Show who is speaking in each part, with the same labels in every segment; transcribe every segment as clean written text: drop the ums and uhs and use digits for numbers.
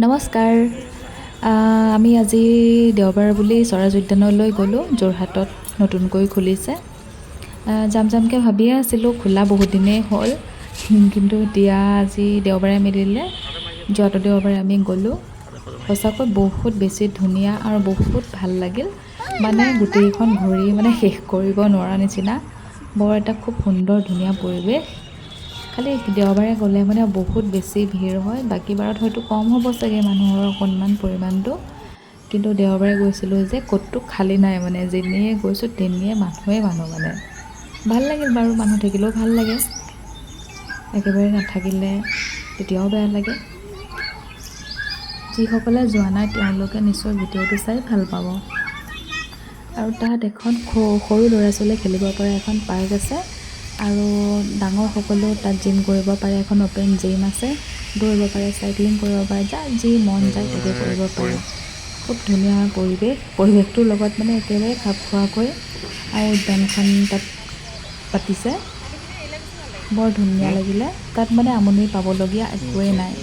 Speaker 1: নমস্কাৰ। আমি আজি দেওবাৰ বুলি স্বৰাজ উদ্যানলৈ গ'লোঁ। যোৰহাটত নতুনকৈ খুলিছে। যাম যামকৈ ভাবিয়ে আছিলোঁ, খোলা বহুত দিনেই হ'ল, কিন্তু এতিয়া আজি দেওবাৰে মিলিলে যোৱাটো দেওবাৰে আমি গ'লোঁ। সঁচাকৈ বহুত বেছি ধুনীয়া আৰু বহুত ভাল লাগিল। মানে গোটেইখন ঘূৰি শেষ কৰিব নোৱাৰা নিচিনা। বৰ এটা খুব সুন্দৰ ধুনীয়া পৰিৱেশ। খালি দেওবাৰে গ'লে বহুত বেছি ভিৰ হয়। বাকী বাৰত হয়তো কম হ'ব চাগে মানুহৰ অকণমান পৰিমাণটো, কিন্তু দেওবাৰে গৈছিলোঁ যে ক'তো খালী নাই। যেনিয়ে গৈছোঁ তেনিয়ে মানুহ ভাল লাগিল বাৰু। মানুহ থাকিলেও ভাল লাগে, একেবাৰে নাথাকিলে তেতিয়াও বেয়া লাগে। যিসকলে যোৱা নাই তেওঁলোকে নিশ্চয় ভিডিঅ'টো চাই ভাল পাব। আৰু তাত এখন সৰু ল'ৰা ছোৱালীয়ে খেলিব পৰা এখন পাৰ্ক আছে, আৰু ডাঙৰ সকলেও তাত জিম কৰিব পাৰে। এখন অ'পেন জিম আছে, দৌৰিব পাৰে, চাইক্লিং কৰিব পাৰে, যাৰ যি মন যায় তাকে কৰিব পাৰে। খুব ধুনীয়া পৰিৱেশটোৰ লগত একেবাৰে খাপ খোৱাকৈ আৰু উদ্যানখন তাত পাতিছে। বৰ ধুনীয়া লাগিলে। তাত আমনি পাবলগীয়া একোৱেই নাই।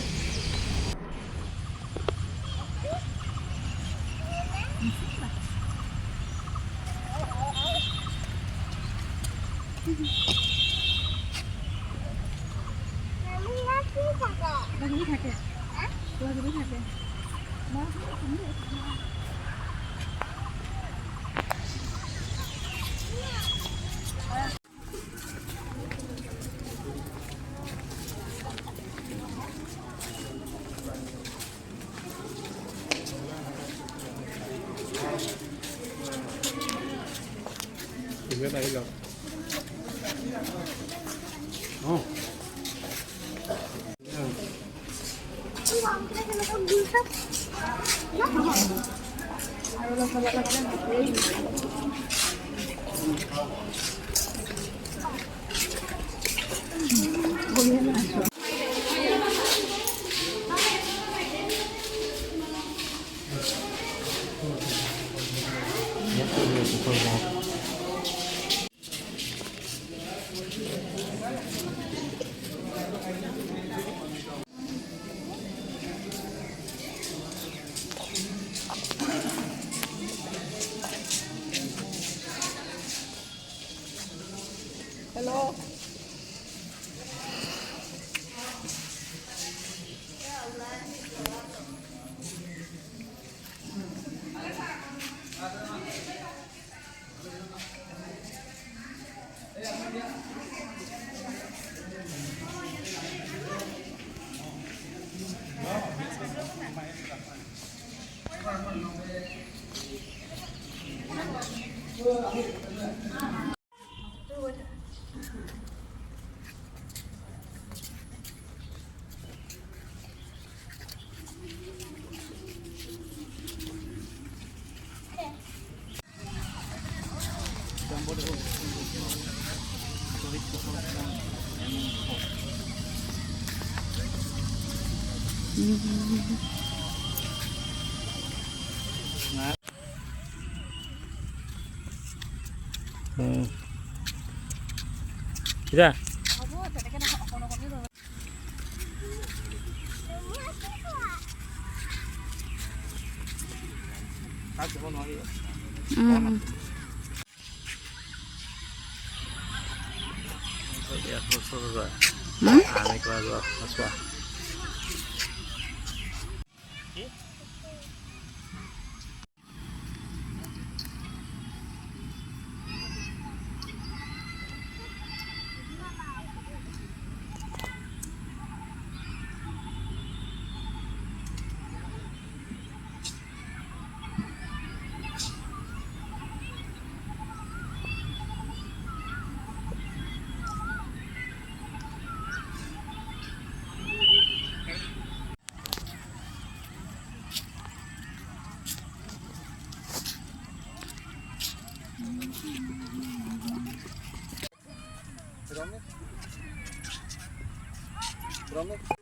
Speaker 2: Promet.